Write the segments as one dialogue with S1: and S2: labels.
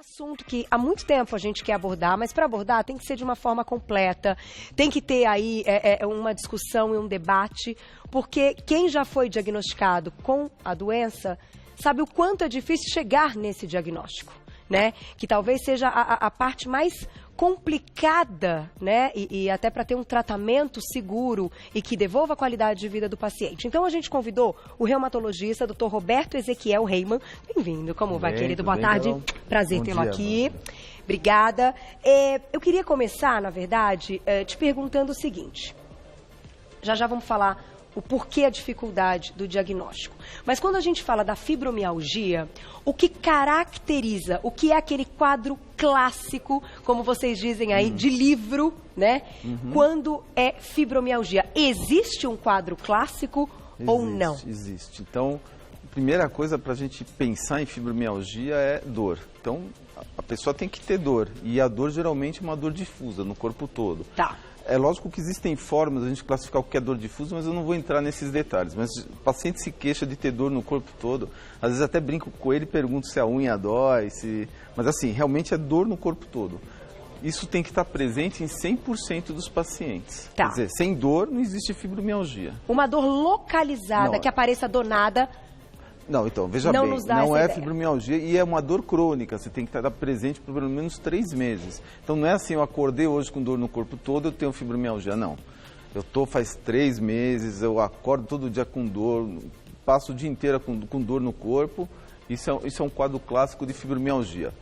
S1: assunto que há muito tempo a gente quer abordar, mas para abordar tem que ser de uma forma completa, tem que ter aí uma discussão e um debate, porque quem já foi diagnosticado com a doença sabe o quanto é difícil chegar nesse diagnóstico, né? Que talvez seja a parte mais complicada, né? E até para ter um tratamento seguro e que devolva a qualidade de vida do paciente. Então a gente convidou o reumatologista, Dr. Roberto Ezequiel Reimann. Bem-vindo, como vai, querido? Boa tarde. Então, prazer tê-lo aqui. Obrigada. Eu queria começar, na verdade, te perguntando o seguinte. Já vamos falar o porquê a dificuldade do diagnóstico. Mas quando a gente fala da fibromialgia, o que caracteriza, o que é aquele quadro clássico, como vocês dizem aí, de livro, né? Quando é fibromialgia. Existe um quadro clássico ou não?
S2: Existe. Então, a primeira coisa para a gente pensar em fibromialgia é dor. Então, a pessoa tem que ter dor. E a dor geralmente é uma dor difusa no corpo todo.
S1: Tá.
S2: É lógico que existem formas de a gente classificar o que é dor difusa, mas eu não vou entrar nesses detalhes. Mas o paciente se queixa de ter dor no corpo todo. Às vezes até brinco com ele e pergunto se a unha dói, mas assim, realmente é dor no corpo todo. Isso tem que estar presente em 100% dos pacientes.
S1: Tá.
S2: Quer dizer, sem dor não existe fibromialgia.
S1: Uma dor localizada que apareça do nada.
S2: Não, então, veja bem, não é
S1: ideia.
S2: fibromialgia e é uma dor crônica, você tem que estar presente por pelo menos 3 meses. Então não é assim, eu acordei hoje com dor no corpo todo, eu tenho fibromialgia, não. Eu estou faz 3 meses, eu acordo todo dia com dor, passo o dia inteiro com dor no corpo, isso é um quadro clássico de fibromialgia.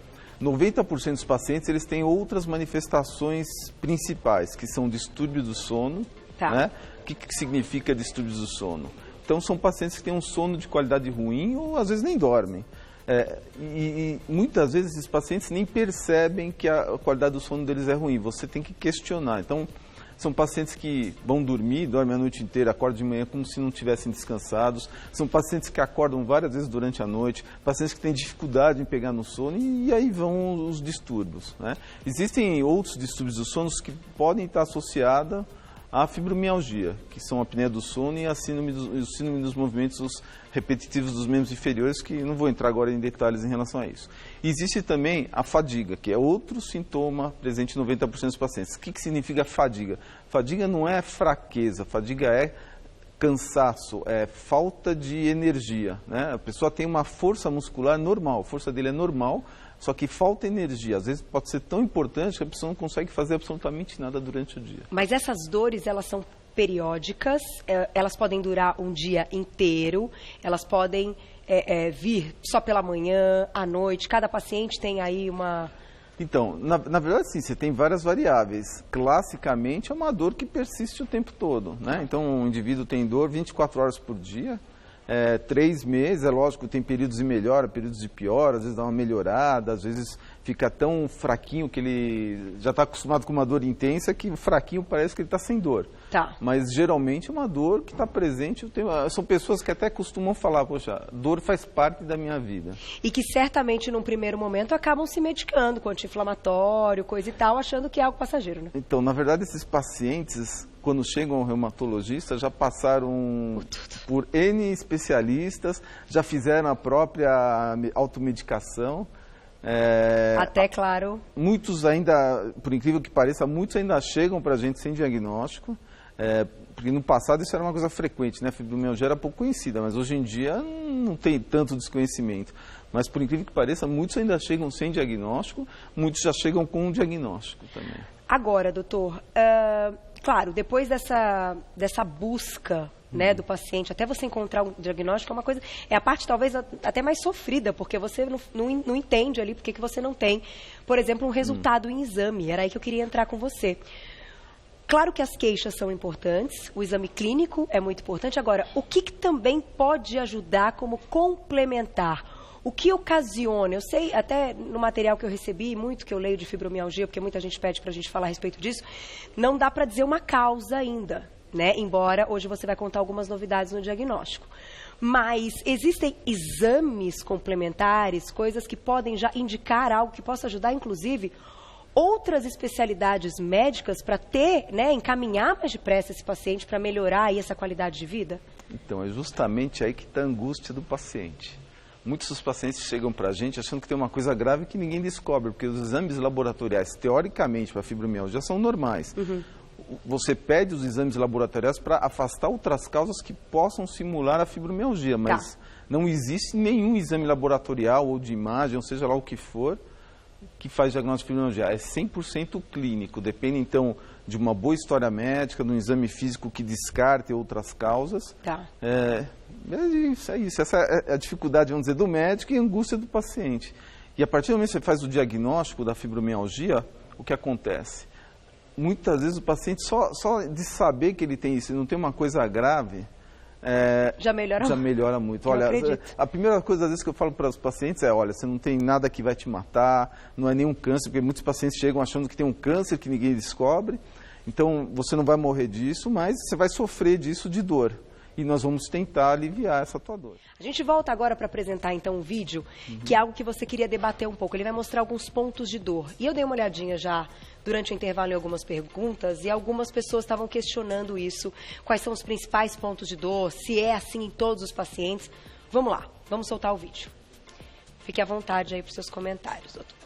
S2: 90% dos pacientes, eles têm outras manifestações principais, que são distúrbio do sono, né? O que significa distúrbio do sono? Então, são pacientes que têm um sono de qualidade ruim ou, às vezes, nem dormem. E muitas vezes, esses pacientes nem percebem que a qualidade do sono deles é ruim. Você tem que questionar. Então, são pacientes que vão dormir, dormem a noite inteira, acordam de manhã como se não tivessem descansados. São pacientes que acordam várias vezes durante a noite. Pacientes que têm dificuldade em pegar no sono e aí vão os distúrbios, né? Existem outros distúrbios do sono que podem estar associados a fibromialgia, que são a apneia do sono e a síndrome dos movimentos repetitivos dos membros inferiores, que não vou entrar agora em detalhes em relação a isso. E existe também a fadiga, que é outro sintoma presente em 90% dos pacientes. O que significa fadiga? Fadiga não é fraqueza, fadiga é cansaço, é falta de energia, né? A pessoa tem uma força muscular normal, a força dele é normal, só que falta energia. Às vezes pode ser tão importante que a pessoa não consegue fazer absolutamente nada durante o dia.
S1: Mas essas dores, elas são periódicas, elas podem durar um dia inteiro, elas podem vir só pela manhã, à noite. Cada paciente tem aí uma...
S2: Então, na verdade, sim, você tem várias variáveis. Classicamente, é uma dor que persiste o tempo todo, né? Então, o indivíduo tem dor 24 horas por dia, 3 meses, é lógico, tem períodos de melhora, períodos de pior, às vezes dá uma melhorada, às vezes fica tão fraquinho que ele já está acostumado com uma dor intensa que fraquinho parece que ele está sem dor.
S1: Tá.
S2: Mas geralmente é uma dor que está presente. São pessoas que até costumam falar, poxa, dor faz parte da minha vida.
S1: E que certamente num primeiro momento acabam se medicando com anti-inflamatório, coisa e tal, achando que é algo passageiro, né?
S2: Então, na verdade, esses pacientes, quando chegam ao reumatologista, já passaram por N especialistas, já fizeram a própria automedicação.
S1: Até, claro.
S2: Muitos ainda, por incrível que pareça, muitos ainda chegam para a gente sem diagnóstico, porque no passado isso era uma coisa frequente, né? A fibromialgia era pouco conhecida, mas hoje em dia não tem tanto desconhecimento. Mas, por incrível que pareça, muitos ainda chegam sem diagnóstico, muitos já chegam com um diagnóstico também.
S1: Agora, doutor, claro, depois dessa busca, né, do paciente, até você encontrar um diagnóstico, é uma coisa, é a parte talvez até mais sofrida, porque você não entende ali porque que você não tem, por exemplo, um resultado em exame. Era aí que eu queria entrar com você. Claro que as queixas são importantes, o exame clínico é muito importante. Agora, o que também pode ajudar como complementar? O que ocasiona? Eu sei, até no material que eu recebi, muito que eu leio de fibromialgia, porque muita gente pede para a gente falar a respeito disso, não dá para dizer uma causa ainda, né? Embora hoje você vai contar algumas novidades no diagnóstico. Mas existem exames complementares, coisas que podem já indicar algo que possa ajudar, inclusive, outras especialidades médicas para ter, né, encaminhar mais depressa esse paciente para melhorar aí essa qualidade de vida?
S2: Então, é justamente aí que está a angústia do paciente. muitos dos pacientes chegam para a gente achando que tem uma coisa grave que ninguém descobre, porque os exames laboratoriais, teoricamente, para fibromialgia são normais. Você pede os exames laboratoriais para afastar outras causas que possam simular a fibromialgia, mas não existe nenhum exame laboratorial ou de imagem, ou seja lá o que for, que faz diagnóstico de fibromialgia. É 100% clínico, depende então de uma boa história médica, de um exame físico que descarte outras causas. É isso. Essa é a dificuldade, vamos dizer, do médico e a angústia do paciente. E a partir do momento que você faz o diagnóstico da fibromialgia, o que acontece? Muitas vezes o paciente, só de saber que ele tem isso e não tem uma coisa grave, já melhora muito. Olha, a primeira coisa, às vezes, que eu falo para os pacientes é, olha, você não tem nada que vai te matar, não é nenhum câncer, porque muitos pacientes chegam achando que tem um câncer que ninguém descobre, então você não vai morrer disso, mas você vai sofrer disso de dor. E nós vamos tentar aliviar essa tua dor.
S1: A gente volta agora para apresentar, então, um vídeo, que é algo que você queria debater um pouco. Ele vai mostrar alguns pontos de dor. E eu dei uma olhadinha já durante o intervalo em algumas perguntas, e algumas pessoas estavam questionando isso. Quais são os principais pontos de dor, se é assim em todos os pacientes. Vamos lá, vamos soltar o vídeo. Fique à vontade aí para os seus comentários, doutor.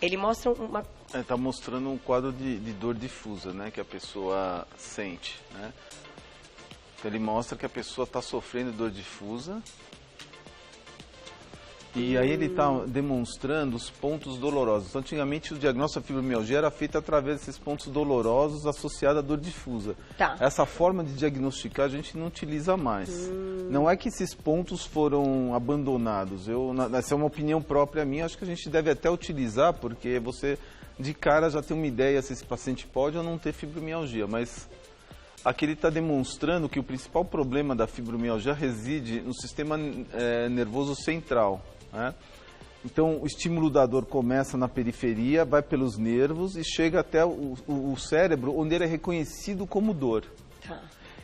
S1: Ele mostra uma...
S2: Está mostrando um quadro de dor difusa, né, que a pessoa sente, né? Então ele mostra que a pessoa está sofrendo dor difusa e aí ele está demonstrando os pontos dolorosos. Então, antigamente o diagnóstico da fibromialgia era feito através desses pontos dolorosos associados à dor difusa. Essa forma de diagnosticar a gente não utiliza mais. Não é que esses pontos foram abandonados. Essa é uma opinião própria minha, acho que a gente deve até utilizar, porque você de cara já tem uma ideia se esse paciente pode ou não ter fibromialgia, mas aqui ele está demonstrando que o principal problema da fibromialgia reside no sistema nervoso central, né? Então, o estímulo da dor começa na periferia, vai pelos nervos e chega até o cérebro, onde ele é reconhecido como dor.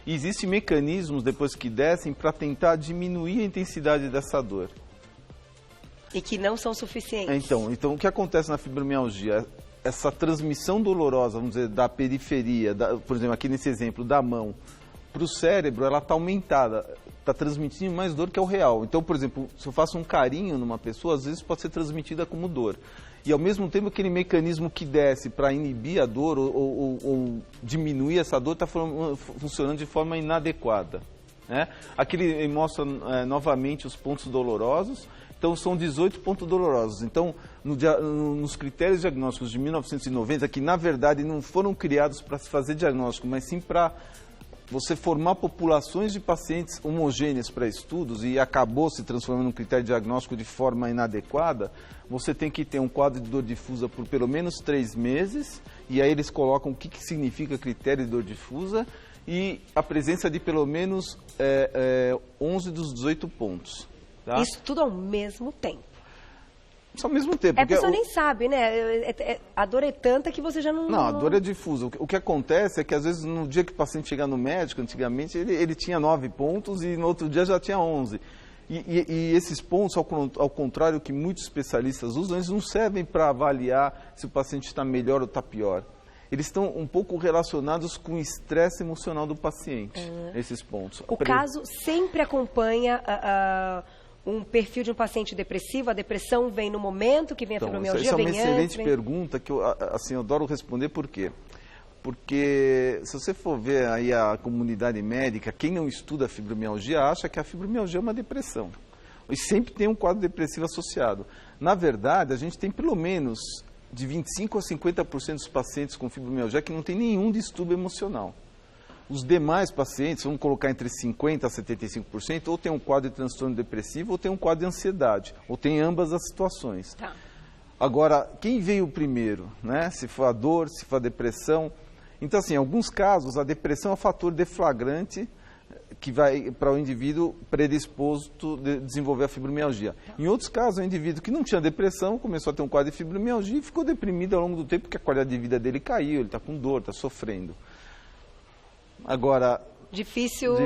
S2: E existem mecanismos, depois que descem, para tentar diminuir a intensidade dessa dor.
S1: E que não são suficientes.
S2: Então o que acontece na fibromialgia? Essa transmissão dolorosa, vamos dizer, da periferia, por exemplo, aqui nesse exemplo, da mão, para o cérebro, ela está aumentada, está transmitindo mais dor que é o real. Então, por exemplo, se eu faço um carinho numa pessoa, às vezes pode ser transmitida como dor. E, ao mesmo tempo, aquele mecanismo que desce para inibir a dor ou diminuir essa dor está funcionando de forma inadequada, né? Aqui ele mostra novamente os pontos dolorosos. Então, são 18 pontos dolorosos. Então, nos critérios diagnósticos de 1990, que na verdade não foram criados para se fazer diagnóstico, mas sim para você formar populações de pacientes homogêneas para estudos e acabou se transformando num critério diagnóstico de forma inadequada, você tem que ter um quadro de dor difusa por pelo menos 3 meses, e aí eles colocam o que significa critério de dor difusa e a presença de pelo menos 11 dos 18 pontos. Tá?
S1: Isso tudo ao mesmo tempo.
S2: Só ao mesmo tempo.
S1: A pessoa nem sabe, né? A dor é tanta que você já não...
S2: Não, a dor é difusa. O que acontece é que, às vezes, no dia que o paciente chega no médico, antigamente, ele tinha 9 pontos e no outro dia já tinha 11. E esses pontos, ao contrário do que muitos especialistas usam, eles não servem para avaliar se o paciente está melhor ou está pior. Eles estão um pouco relacionados com o estresse emocional do paciente, esses pontos.
S1: O caso sempre acompanha um perfil de um paciente depressivo? A depressão vem no momento que vem a fibromialgia?
S2: Essa é uma excelente pergunta que eu adoro responder. Por quê? Porque se você for ver aí a comunidade médica, quem não estuda a fibromialgia acha que a fibromialgia é uma depressão. E sempre tem um quadro depressivo associado. Na verdade, a gente tem pelo menos de 25% a 50% dos pacientes com fibromialgia que não tem nenhum distúrbio emocional. Os demais pacientes, vamos colocar entre 50% a 75%, ou tem um quadro de transtorno depressivo, ou tem um quadro de ansiedade, ou tem ambas as situações. Agora, quem veio primeiro, né? Se for a dor, se for a depressão. Então, assim, em alguns casos, a depressão é um fator deflagrante que vai para o indivíduo predisposto a desenvolver a fibromialgia. Em outros casos, o indivíduo que não tinha depressão começou a ter um quadro de fibromialgia e ficou deprimido ao longo do tempo porque a qualidade de vida dele caiu, ele está com dor, está sofrendo. Agora...
S1: Difícil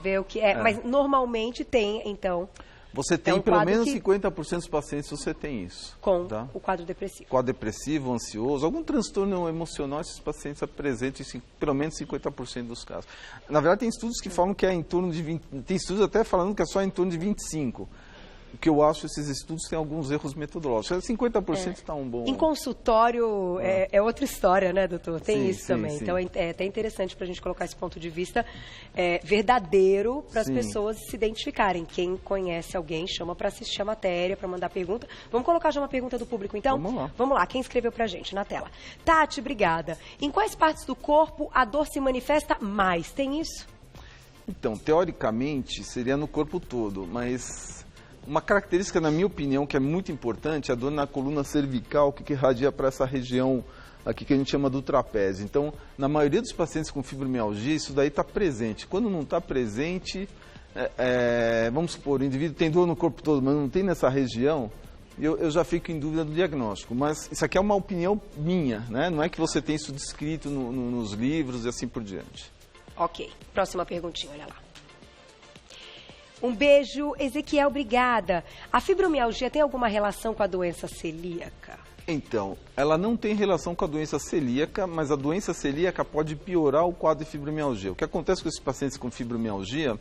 S1: ver o que é. Mas normalmente tem, então...
S2: Você tem pelo menos 50% dos pacientes, você tem isso.
S1: Com o quadro depressivo.
S2: Quadro depressivo, ansioso, algum transtorno emocional, esses pacientes apresentam em pelo menos 50% dos casos. Na verdade, tem estudos que falam que é em torno de 20, tem estudos até falando que é só em torno de 25%. O que eu acho, esses estudos têm alguns erros metodológicos. 50% está um bom...
S1: Em consultório é outra história, né, doutor? Tem isso também.
S2: Sim.
S1: Então é até interessante para a gente colocar esse ponto de vista verdadeiro para as pessoas se identificarem. Quem conhece alguém, chama para assistir a matéria, para mandar pergunta. Vamos colocar já uma pergunta do público, então? Vamos lá. Quem escreveu para a gente na tela? Tati, obrigada. Em quais partes do corpo a dor se manifesta mais? Tem isso?
S2: Então, teoricamente, seria no corpo todo, mas... Uma característica, na minha opinião, que é muito importante, é a dor na coluna cervical, que irradia para essa região aqui que a gente chama do trapézio. Então, na maioria dos pacientes com fibromialgia, isso daí está presente. Quando não está presente, vamos supor, o indivíduo tem dor no corpo todo, mas não tem nessa região, eu já fico em dúvida do diagnóstico. Mas isso aqui é uma opinião minha, né? Não é que você tem isso descrito nos livros e assim por diante.
S1: Ok. Próxima perguntinha, olha lá. Um beijo, Ezequiel, obrigada. A fibromialgia tem alguma relação com a doença celíaca?
S2: Então, ela não tem relação com a doença celíaca, mas a doença celíaca pode piorar o quadro de fibromialgia. O que acontece com esses pacientes com fibromialgia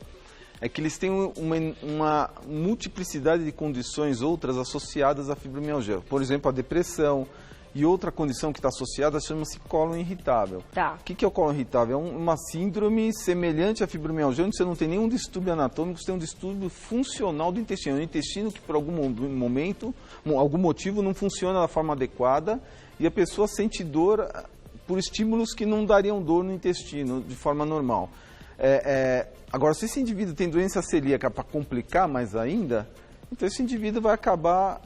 S2: é que eles têm uma multiplicidade de condições outras associadas à fibromialgia. Por exemplo, a depressão. E outra condição que está associada chama-se cólon irritável.
S1: Tá.
S2: O que é o cólon irritável? É uma síndrome semelhante à fibromialgia, onde você não tem nenhum distúrbio anatômico, você tem um distúrbio funcional do intestino. O intestino que por algum momento, algum motivo, não funciona da forma adequada e a pessoa sente dor por estímulos que não dariam dor no intestino de forma normal. Agora, se esse indivíduo tem doença celíaca para complicar mais ainda... Então, esse indivíduo vai acabar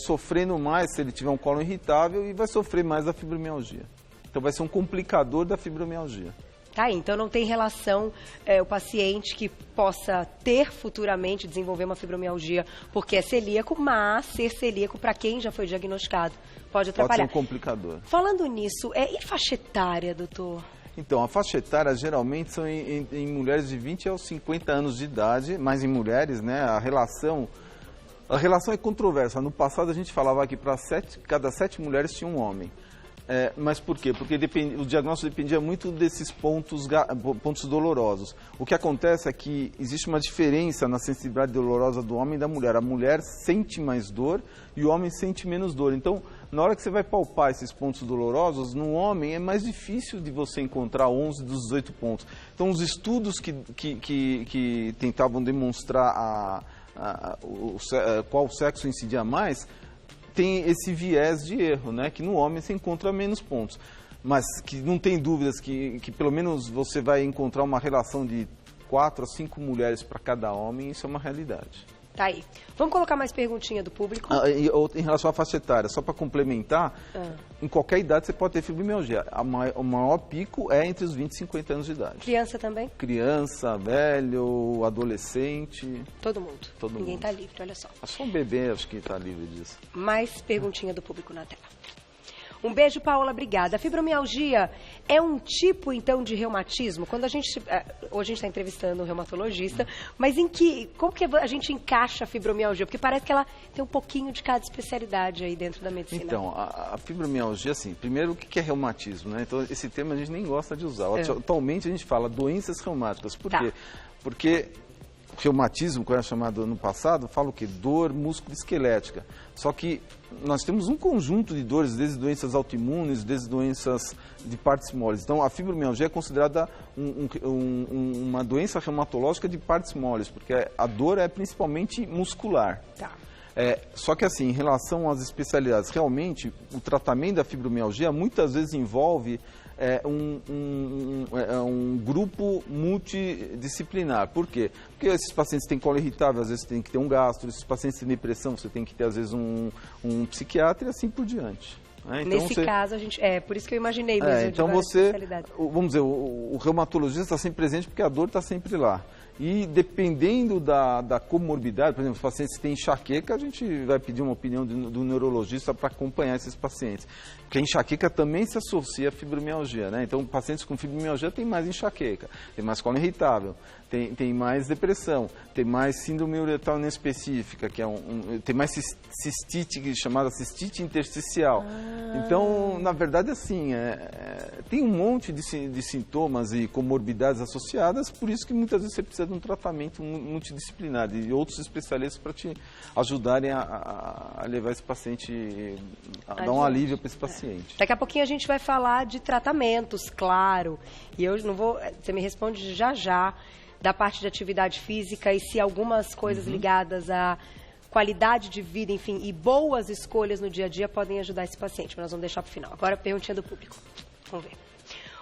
S2: sofrendo mais se ele tiver um cólon irritável e vai sofrer mais da fibromialgia. Então, vai ser um complicador da fibromialgia.
S1: Tá, então não tem relação o paciente que possa ter futuramente desenvolver uma fibromialgia porque é celíaco, mas ser celíaco para quem já foi diagnosticado pode atrapalhar.
S2: Pode ser um complicador.
S1: Falando nisso, e faixa etária, doutor?
S2: Então, a faixa etária geralmente são em mulheres de 20 aos 50 anos de idade, mas em mulheres, né, a relação é controversa. No passado a gente falava que para cada 7 mulheres tinha um homem. Mas por quê? Porque o diagnóstico dependia muito desses pontos dolorosos. O que acontece é que existe uma diferença na sensibilidade dolorosa do homem e da mulher. A mulher sente mais dor e o homem sente menos dor. Então, na hora que você vai palpar esses pontos dolorosos, no homem é mais difícil de você encontrar 11 dos 18 pontos. Então, os estudos que tentavam demonstrar qual sexo incidia mais, tem esse viés de erro, né? Que no homem você encontra menos pontos. Mas que não tem dúvidas que pelo menos você vai encontrar uma relação de 4 a 5 mulheres para cada homem, isso é uma realidade.
S1: Tá aí. Vamos colocar mais perguntinha do público?
S2: Em relação à faixa etária, só para complementar, em qualquer idade você pode ter fibromialgia. O maior pico é entre os 20 e 50 anos de idade.
S1: Criança também?
S2: Criança, velho, adolescente.
S1: Todo mundo. Ninguém está livre, olha só.
S2: Só um bebê acho que está livre disso.
S1: Mais perguntinha do público na tela. Um beijo, Paola, obrigada. A fibromialgia é um tipo, então, de reumatismo? Quando hoje a gente está entrevistando um reumatologista, mas como que a gente encaixa a fibromialgia? Porque parece que ela tem um pouquinho de cada especialidade aí dentro da medicina.
S2: Então, a fibromialgia, assim, primeiro, o que é reumatismo, né? Então, esse termo a gente nem gosta de usar. Atualmente, a gente fala doenças reumáticas. Por quê? Porque reumatismo, que era chamado no passado, fala o quê? Dor musculoesquelética. Só que nós temos um conjunto de dores, desde doenças autoimunes, desde doenças de partes moles. Então, a fibromialgia é considerada uma doença reumatológica de partes moles, porque a dor é principalmente muscular.
S1: Tá.
S2: Só que assim, em relação às especialidades, realmente, o tratamento da fibromialgia muitas vezes envolve um grupo multidisciplinar. Por quê? Porque esses pacientes têm colo irritável, às vezes tem que ter um gastro, esses pacientes têm depressão, você tem que ter, às vezes, um psiquiatra e assim por diante. Então,
S1: nesse caso, por isso que eu imaginei mesmo.
S2: Então vamos dizer, o reumatologista está sempre presente porque a dor está sempre lá. E dependendo da comorbidade, por exemplo, os pacientes que têm enxaqueca, a gente vai pedir uma opinião do neurologista para acompanhar esses pacientes. Porque a enxaqueca também se associa à fibromialgia, né? Então, pacientes com fibromialgia têm mais enxaqueca, tem mais cólera irritável, tem mais depressão, tem mais síndrome uretal inespecífica, que é tem mais cistite, chamada cistite intersticial. Então, na verdade, assim, tem um monte de sintomas e comorbidades associadas, por isso que muitas vezes você precisa de um tratamento multidisciplinar e outros especialistas para te ajudarem a levar esse paciente, a dar um alívio para esse paciente.
S1: Daqui a pouquinho a gente vai falar de tratamentos, claro, e eu não vou, você me responde já da parte de atividade física e se algumas coisas ligadas à qualidade de vida, enfim, e boas escolhas no dia a dia podem ajudar esse paciente, mas nós vamos deixar para o final. Agora, perguntinha do público. Vamos ver.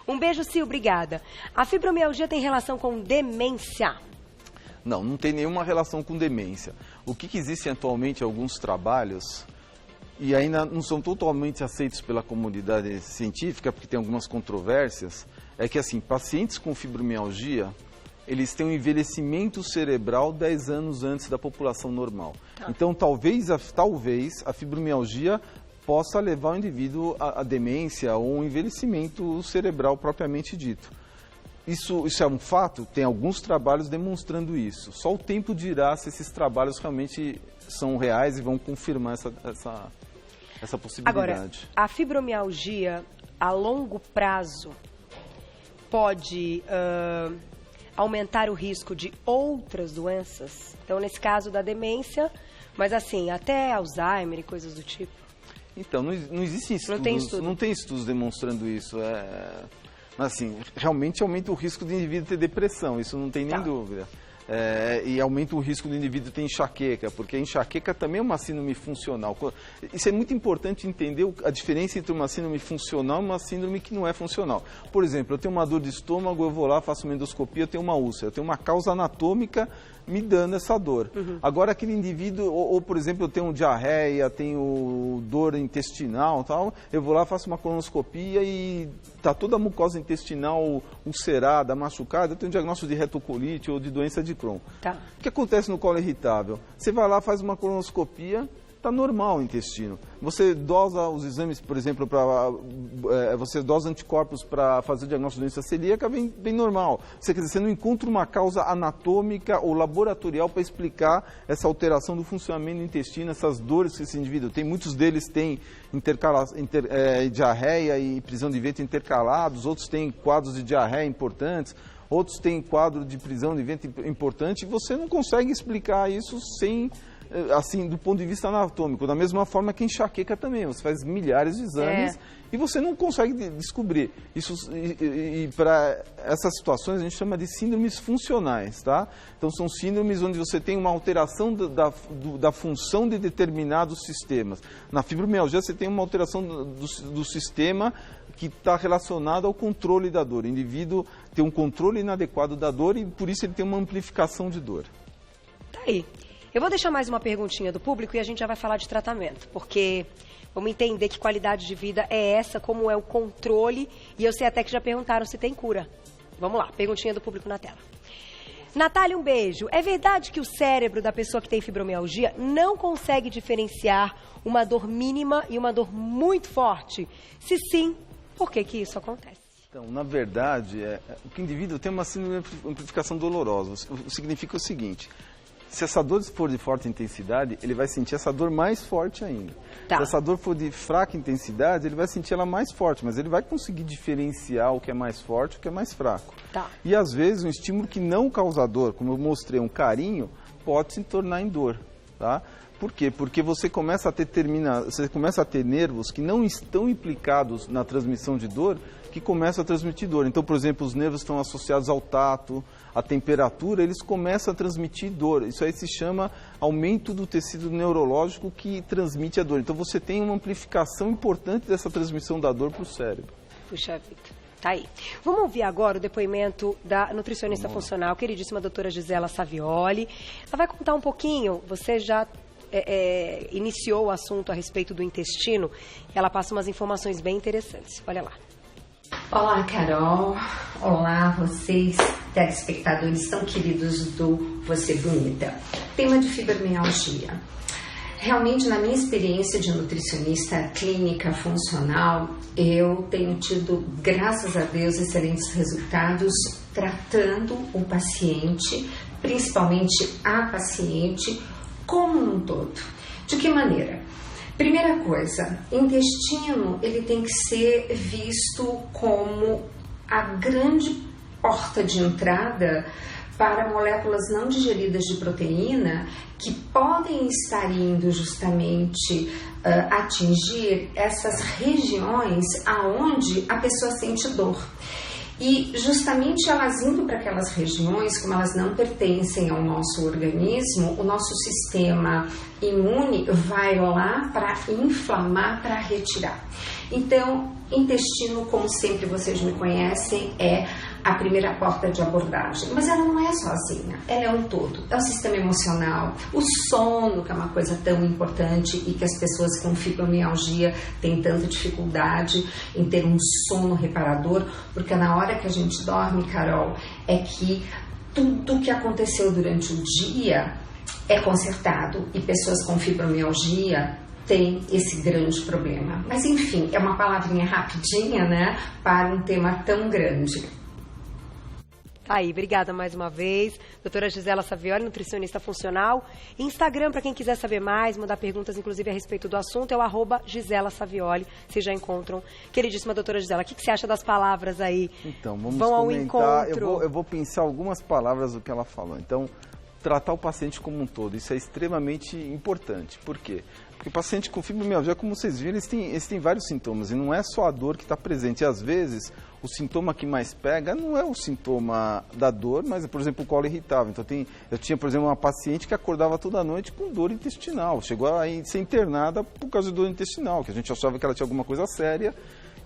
S1: Um beijo, Sil, obrigada. A fibromialgia tem relação com demência?
S2: Não tem nenhuma relação com demência. O que existem atualmente alguns trabalhos, e ainda não são totalmente aceitos pela comunidade científica, porque tem algumas controvérsias, é que, assim, pacientes com fibromialgia, eles têm um envelhecimento cerebral 10 anos antes da população normal. Então, talvez a fibromialgia possa levar o indivíduo à demência ou um envelhecimento cerebral propriamente dito. Isso é um fato? Tem alguns trabalhos demonstrando isso. Só o tempo dirá se esses trabalhos realmente são reais e vão confirmar essa possibilidade.
S1: Agora, a fibromialgia a longo prazo pode aumentar o risco de outras doenças? Então, nesse caso da demência, mas assim, até Alzheimer e coisas do tipo?
S2: Então, não existem estudos, não tem estudos demonstrando isso. Mas, assim, realmente aumenta o risco do indivíduo ter depressão, isso não tem nem dúvida. E aumenta o risco do indivíduo ter enxaqueca, porque a enxaqueca também é uma síndrome funcional. Isso é muito importante entender a diferença entre uma síndrome funcional e uma síndrome que não é funcional. Por exemplo, eu tenho uma dor de estômago, eu vou lá, faço uma endoscopia, eu tenho uma úlcera, eu tenho uma causa anatômica me dando essa dor. Agora, aquele indivíduo, ou por exemplo, eu tenho diarreia, tenho dor intestinal, tal, eu vou lá, faço uma colonoscopia e está toda a mucosa intestinal ulcerada, machucada, eu tenho um diagnóstico de retocolite ou de doença de Crohn. O que acontece no colo irritável? Você vai lá, faz uma colonoscopia, está normal o intestino. Você dosa os exames, por exemplo, você dosa anticorpos para fazer o diagnóstico de doença celíaca, vem normal. Você não encontra uma causa anatômica ou laboratorial para explicar essa alteração do funcionamento do intestino, essas dores que esse indivíduo tem. Muitos deles têm diarreia e prisão de ventre intercalados, outros têm quadros de diarreia importantes, outros têm quadro de prisão de ventre importante, e você não consegue explicar isso sem, assim, do ponto de vista anatômico. Da mesma forma que a enxaqueca também, você faz milhares de exames e você não consegue descobrir. Isso, e para essas situações a gente chama de síndromes funcionais, tá? Então são síndromes onde você tem uma alteração da função de determinados sistemas. Na fibromialgia você tem uma alteração do sistema que está relacionado ao controle da dor. O indivíduo tem um controle inadequado da dor e por isso ele tem uma amplificação de dor.
S1: Tá aí. Eu vou deixar mais uma perguntinha do público e a gente já vai falar de tratamento, porque vamos entender que qualidade de vida é essa, como é o controle, e eu sei até que já perguntaram se tem cura. Vamos lá, perguntinha do público na tela. Natália, um beijo. É verdade que o cérebro da pessoa que tem fibromialgia não consegue diferenciar uma dor mínima e uma dor muito forte? Se sim, por que isso acontece?
S2: Então, na verdade, o indivíduo tem uma síndrome de amplificação dolorosa. Significa o seguinte: se essa dor for de forte intensidade, ele vai sentir essa dor mais forte ainda. Se essa dor for de fraca intensidade, ele vai sentir ela mais forte, mas ele vai conseguir diferenciar o que é mais forte e o que é mais fraco. E às vezes um estímulo que não causa dor, como eu mostrei, um carinho, pode se tornar em dor, tá? Por quê? Porque você começa a ter nervos que não estão implicados na transmissão de dor, que começam a transmitir dor. Então, por exemplo, os nervos estão associados ao tato, à temperatura, eles começam a transmitir dor. Isso aí se chama aumento do tecido neurológico que transmite a dor. Então, você tem uma amplificação importante dessa transmissão da dor para o cérebro.
S1: Puxa vida. Tá aí. Vamos ouvir agora o depoimento da nutricionista funcional, queridíssima doutora Gisela Savioli. Ela vai contar um pouquinho, você já iniciou o assunto a respeito do intestino, e ela passa umas informações bem interessantes. Olha lá.
S3: Olá, Carol. Olá, vocês telespectadores tão queridos do Você Bonita. Tema de fibromialgia. Realmente, na minha experiência de nutricionista clínica funcional, eu tenho tido, graças a Deus, excelentes resultados tratando o paciente, principalmente a paciente, como um todo. De que maneira? Primeira coisa, intestino ele tem que ser visto como a grande porta de entrada para moléculas não digeridas de proteína que podem estar indo justamente atingir essas regiões aonde a pessoa sente dor. E justamente elas indo para aquelas regiões, como elas não pertencem ao nosso organismo, o nosso sistema imune vai lá para inflamar, para retirar. Então, intestino, como sempre vocês me conhecem, é a primeira porta de abordagem. Mas ela não é sozinha, ela é um todo. É o sistema emocional, o sono, que é uma coisa tão importante e que as pessoas com fibromialgia têm tanta dificuldade em ter um sono reparador, porque na hora que a gente dorme, Carol, é que tudo que aconteceu durante o dia é consertado e pessoas com fibromialgia tem esse grande problema. Mas enfim, é uma palavrinha rapidinha, né, para um tema tão grande.
S1: Tá aí, obrigada mais uma vez. Doutora Gisela Savioli, nutricionista funcional. Instagram, para quem quiser saber mais, mandar perguntas, inclusive, a respeito do assunto, é o @Gisela Savioli. Vocês já encontram. Queridíssima doutora Gisela, o que você acha das palavras aí?
S2: Então, vamos
S1: Vão ao
S2: comentar.
S1: encontro.
S2: Eu vou pensar algumas palavras do que ela falou. Então, tratar o paciente como um todo, isso é extremamente importante. Por quê? Porque o paciente com fibromialgia, como vocês viram, eles têm vários sintomas e não é só a dor que está presente. E às vezes, o sintoma que mais pega não é o sintoma da dor, mas, por exemplo, o colo irritável. Então, eu tinha, por exemplo, uma paciente que acordava toda noite com dor intestinal. Chegou a ser internada por causa de dor intestinal, que a gente achava que ela tinha alguma coisa séria.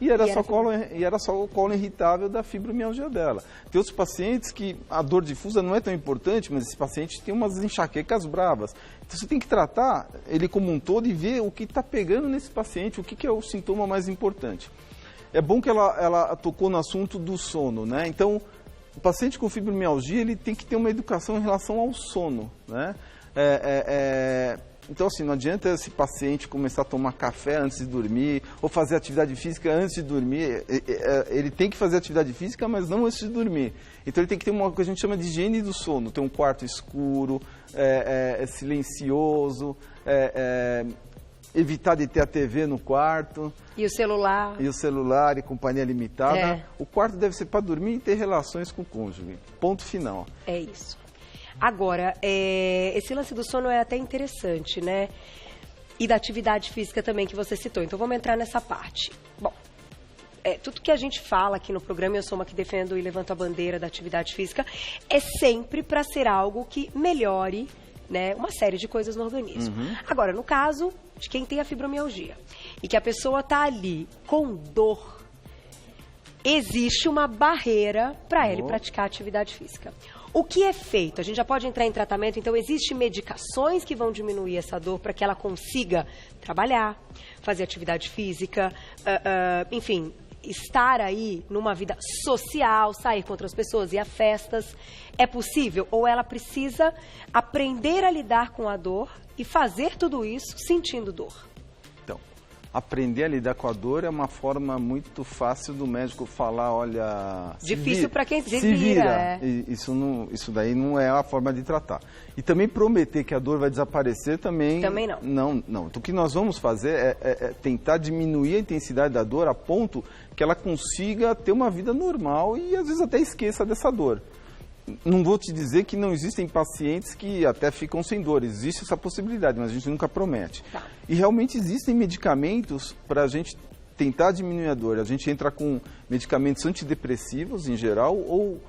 S2: E era só o colo irritável da fibromialgia dela. Tem outros pacientes que a dor difusa não é tão importante, mas esse paciente tem umas enxaquecas bravas. Então você tem que tratar ele como um todo e ver o que está pegando nesse paciente, o que é o sintoma mais importante. É bom que ela tocou no assunto do sono, né? Então, o paciente com fibromialgia, ele tem que ter uma educação em relação ao sono, né? Então, assim, não adianta esse paciente começar a tomar café antes de dormir ou fazer atividade física antes de dormir. Ele tem que fazer atividade física, mas não antes de dormir. Então, ele tem que ter uma coisa que a gente chama de higiene do sono. Ter um quarto escuro, silencioso, evitar de ter a TV no quarto.
S1: E o celular.
S2: E o celular e companhia limitada. O quarto deve ser para dormir e ter relações com o cônjuge. Ponto final.
S1: É isso. Agora, esse lance do sono é até interessante, né? E da atividade física também que você citou. Então, vamos entrar nessa parte. Bom, tudo que a gente fala aqui no programa, eu sou uma que defendo e levanto a bandeira da atividade física, é sempre para ser algo que melhore, né, uma série de coisas no organismo. Agora, no caso de quem tem a fibromialgia e que a pessoa está ali com dor, existe uma barreira para ele praticar atividade física. O que é feito? A gente já pode entrar em tratamento, então existem medicações que vão diminuir essa dor para que ela consiga trabalhar, fazer atividade física, enfim, estar aí numa vida social, sair com outras pessoas, ir a festas. É possível? Ou ela precisa aprender a lidar com a dor e fazer tudo isso sentindo dor?
S2: Então, aprender a lidar com a dor é uma forma muito fácil do médico falar, olha...
S1: Difícil para quem se
S2: vira. Isso daí não é a forma de tratar. E também prometer que a dor vai desaparecer também...
S1: Também não.
S2: Não. Então, o que nós vamos fazer é tentar diminuir a intensidade da dor a ponto que ela consiga ter uma vida normal e, às vezes, até esqueça dessa dor. Não vou te dizer que não existem pacientes que até ficam sem dor. Existe essa possibilidade, mas a gente nunca promete.
S1: Tá.
S2: E realmente existem medicamentos para a gente tentar diminuir a dor. A gente entra com medicamentos antidepressivos, em geral, ou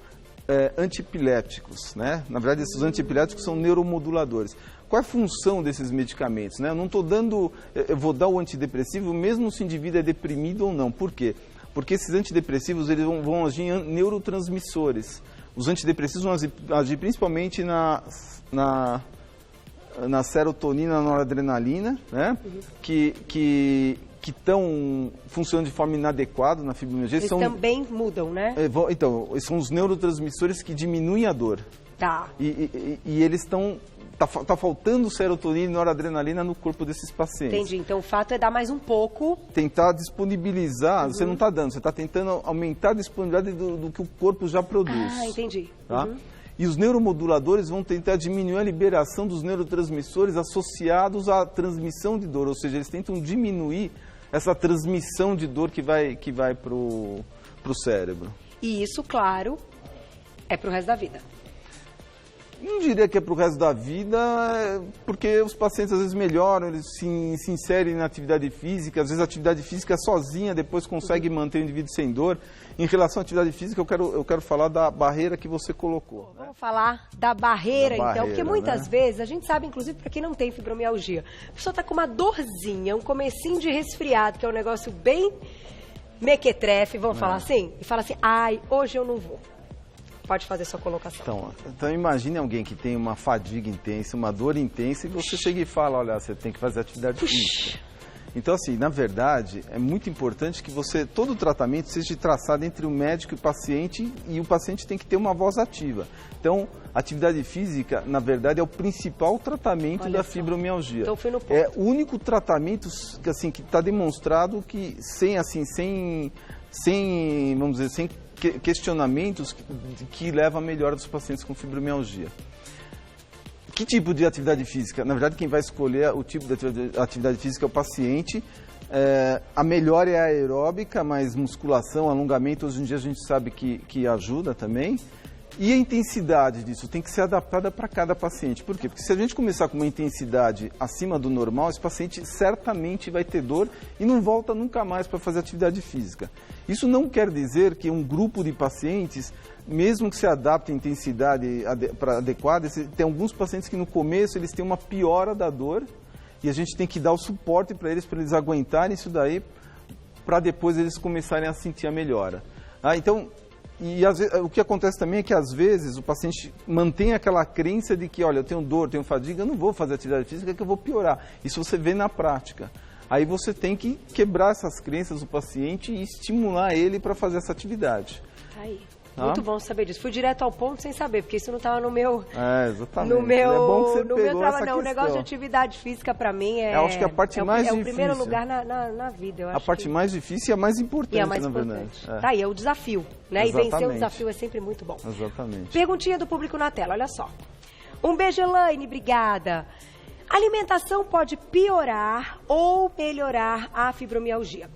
S2: antiepiléticos, né? Na verdade, esses antiepiléticos são neuromoduladores. Qual é a função desses medicamentos, né? Eu não estou dando... Eu vou dar o antidepressivo mesmo se o indivíduo é deprimido ou não. Por quê? Porque esses antidepressivos eles vão agir em neurotransmissores. Os antidepressivos vão agir principalmente na serotonina, na noradrenalina, né? Que que estão funcionando de forma inadequada na fibromialgia...
S1: Eles também mudam, né?
S2: Então, são os neurotransmissores que diminuem a dor.
S1: Tá.
S2: E eles estão... Tá faltando serotonina e noradrenalina no corpo desses pacientes.
S1: Entendi. Então, o fato é dar mais um pouco...
S2: Tentar disponibilizar, você não está dando, você está tentando aumentar a disponibilidade do que o corpo já produz.
S1: Ah, entendi.
S2: Tá? E os neuromoduladores vão tentar diminuir a liberação dos neurotransmissores associados à transmissão de dor. Ou seja, eles tentam diminuir essa transmissão de dor que vai para o cérebro.
S1: E isso, claro, é para o resto da vida.
S2: Não diria que é para o resto da vida, porque os pacientes às vezes melhoram, eles se inserem na atividade física, às vezes a atividade física sozinha depois consegue manter o indivíduo sem dor. Em relação à atividade física, eu quero falar da barreira que você colocou. Né?
S1: Vamos falar da barreira, então, porque muitas
S2: né?
S1: vezes, a gente sabe, inclusive, para quem não tem fibromialgia, a pessoa está com uma dorzinha, um comecinho de resfriado, que é um negócio bem mequetrefe, vamos falar assim, e fala assim, ai, hoje eu não vou. Pode fazer sua colocação.
S2: Então imagine alguém que tem uma fadiga intensa, uma dor intensa, e você chega e fala, olha, você tem que fazer atividade física. Então, assim, na verdade, é muito importante que todo o tratamento seja traçado entre o médico e o paciente tem que ter uma voz ativa. Então, a atividade física, na verdade, é o principal tratamento da fibromialgia.
S1: Então, fui no ponto.
S2: É o único tratamento que está demonstrado que sem questionamentos que levam à melhora dos pacientes com fibromialgia. Que tipo de atividade física? Na verdade, quem vai escolher o tipo de atividade física é o paciente. A melhor é a aeróbica, mas musculação, alongamento, hoje em dia a gente sabe que ajuda também. E a intensidade disso tem que ser adaptada para cada paciente. Por quê? Porque se a gente começar com uma intensidade acima do normal, esse paciente certamente vai ter dor e não volta nunca mais para fazer atividade física. Isso não quer dizer que um grupo de pacientes, mesmo que se adapte à intensidade adequada, tem alguns pacientes que no começo eles têm uma piora da dor e a gente tem que dar o suporte para eles aguentarem isso daí para depois eles começarem a sentir a melhora. Então, às vezes, o que acontece também é que às vezes o paciente mantém aquela crença de que, olha, eu tenho dor, tenho fadiga, eu não vou fazer atividade física que eu vou piorar. Isso você vê na prática. Aí você tem que quebrar essas crenças do paciente e estimular ele para fazer essa atividade.
S1: Aí. Muito bom saber disso. Fui direto ao ponto sem saber, porque isso não estava no meu...
S2: exatamente.
S1: No meu,
S2: é bom que você
S1: no
S2: pegou
S1: meu trabalho.
S2: essa
S1: Não, o
S2: questão.
S1: negócio de atividade física, para mim,
S2: eu acho que a parte mais difícil.
S1: É o primeiro lugar na vida, eu acho.
S2: A parte mais difícil e a mais importante, na verdade.
S1: Tá aí, é o desafio, né?
S2: Exatamente.
S1: E vencer o desafio é sempre muito bom.
S2: Exatamente.
S1: Perguntinha do público na tela, olha só. Um beijo, Elaine, obrigada. Alimentação pode piorar ou melhorar a fibromialgia?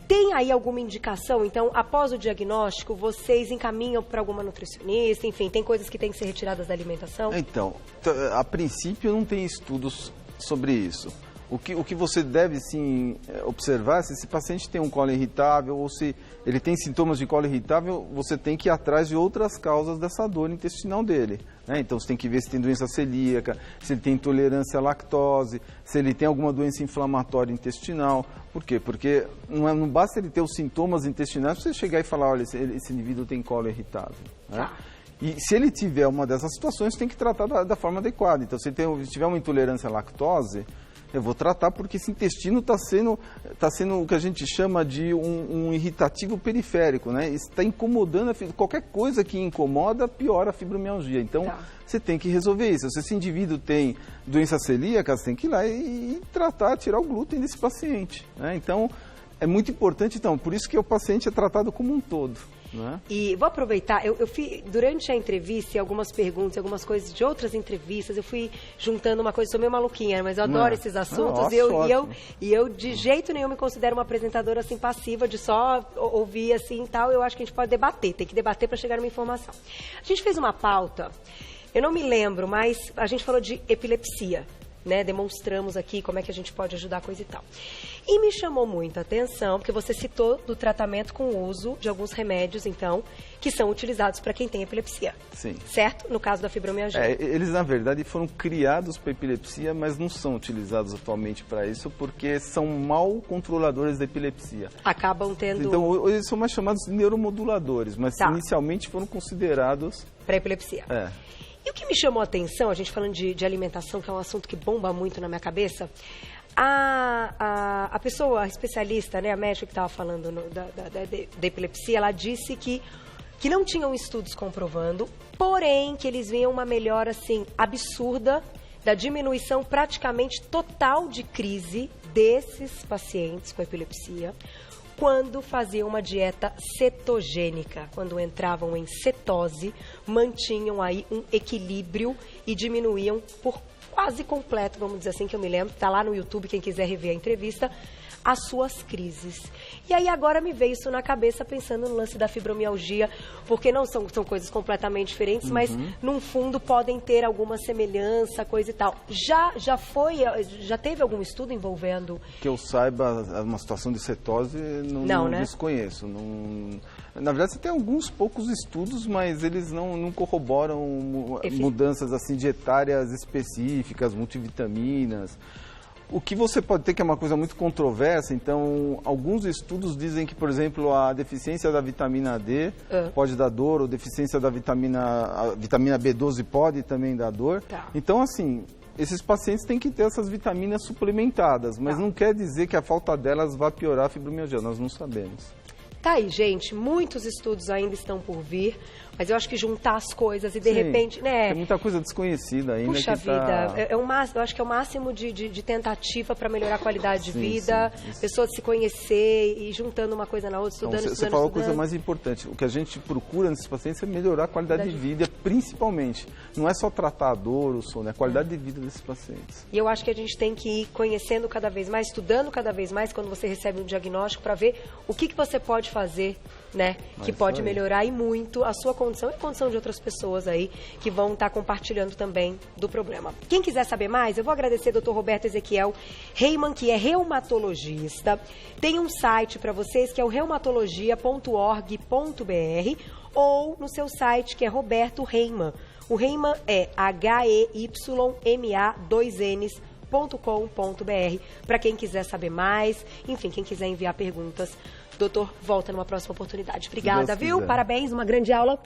S1: Tem aí alguma indicação? Então, após o diagnóstico, vocês encaminham para alguma nutricionista? Enfim, tem coisas que têm que ser retiradas da alimentação?
S2: Então, a princípio não tem estudos sobre isso. O que você deve, sim, observar é se esse paciente tem um colo irritável ou se ele tem sintomas de colo irritável, você tem que ir atrás de outras causas dessa dor intestinal dele. Né? Então, você tem que ver se tem doença celíaca, se ele tem intolerância à lactose, se ele tem alguma doença inflamatória intestinal. Por quê? Porque não basta ele ter os sintomas intestinais para você chegar e falar, olha, esse indivíduo tem colo irritável. Né?
S1: Tá.
S2: E se ele tiver uma dessas situações, tem que tratar da forma adequada. Então, se tiver uma intolerância à lactose, eu vou tratar porque esse intestino está sendo o que a gente chama de um irritativo periférico, né? Está incomodando, qualquer coisa que incomoda piora a fibromialgia. Então, você tem que resolver isso. Se esse indivíduo tem doença celíaca, você tem que ir lá e tratar, tirar o glúten desse paciente. Né? Então, é muito importante, por isso que o paciente é tratado como um todo. Né?
S1: E vou aproveitar, eu fui, durante a entrevista, algumas perguntas, algumas coisas de outras entrevistas, eu fui juntando uma coisa, sou meio maluquinha, mas eu adoro esses assuntos, e eu de jeito nenhum me considero uma apresentadora assim passiva, de só ouvir assim e tal, eu acho que a gente pode debater, tem que debater para chegar numa informação. A gente fez uma pauta, eu não me lembro, mas a gente falou de epilepsia. Né, demonstramos aqui como é que a gente pode ajudar a coisa e tal. E me chamou muita atenção, porque você citou do tratamento com o uso de alguns remédios, então, que são utilizados para quem tem epilepsia.
S2: Sim.
S1: Certo? No caso da fibromialgia.
S2: Eles, na verdade, foram criados para epilepsia, mas não são utilizados atualmente para isso, porque são mal controladores da epilepsia.
S1: Acabam tendo...
S2: Então, eles são mais chamados de neuromoduladores, mas inicialmente foram considerados...
S1: para epilepsia. E o que me chamou a atenção, a gente falando de alimentação, que é um assunto que bomba muito na minha cabeça, a pessoa, a especialista, né, a médica que estava falando da epilepsia, ela disse que não tinham estudos comprovando, porém que eles viam uma melhora, assim, absurda da diminuição praticamente total de crise desses pacientes com epilepsia quando faziam uma dieta cetogênica, quando entravam em cetose, mantinham aí um equilíbrio e diminuíam por quase completo, vamos dizer assim, que eu me lembro, está lá no YouTube, quem quiser rever a entrevista, as suas crises. E aí agora me veio isso na cabeça pensando no lance da fibromialgia, porque não são coisas completamente diferentes, mas num fundo podem ter alguma semelhança, coisa e tal. Já teve algum estudo envolvendo?
S2: Que eu saiba, uma situação de cetose, não
S1: né?
S2: desconheço. Na verdade, você tem alguns poucos estudos, mas eles não corroboram mudanças assim dietárias específicas, multivitaminas. O que você pode ter, que é uma coisa muito controversa, então, alguns estudos dizem que, por exemplo, a deficiência da vitamina D pode dar dor, ou deficiência da vitamina B12 pode também dar dor.
S1: Tá.
S2: Então, assim, esses pacientes têm que ter essas vitaminas suplementadas, mas não quer dizer que a falta delas vai piorar a fibromialgia, nós não sabemos.
S1: Tá aí, gente, muitos estudos ainda estão por vir, mas eu acho que juntar as coisas e de repente, né?
S2: Tem muita coisa desconhecida ainda.
S1: Puxa vida, eu acho que é o máximo de tentativa para melhorar a qualidade de vida, pessoas se conhecer e juntando uma coisa na outra, estudando.
S2: Você falou a coisa mais importante, o que a gente procura nesses pacientes é melhorar a qualidade de vida, principalmente. Não é só tratar a dor, o sono, é a qualidade de vida desses pacientes.
S1: E eu acho que a gente tem que ir conhecendo cada vez mais, estudando cada vez mais quando você recebe um diagnóstico para ver o que você pode fazer, né? Que pode melhorar e muito a sua condição e a condição de outras pessoas aí que vão estar compartilhando também do problema. Quem quiser saber mais, eu vou agradecer ao Dr. Roberto Ezequiel Reimann, que é reumatologista. Tem um site para vocês que é o reumatologia.org.br ou no seu site que é Roberto Reimann. O Reimann é HEYMA2Ns.com.br para quem quiser saber mais, enfim, quem quiser enviar perguntas. Doutor, volta numa próxima oportunidade. Obrigada, viu? Parabéns, uma grande aula.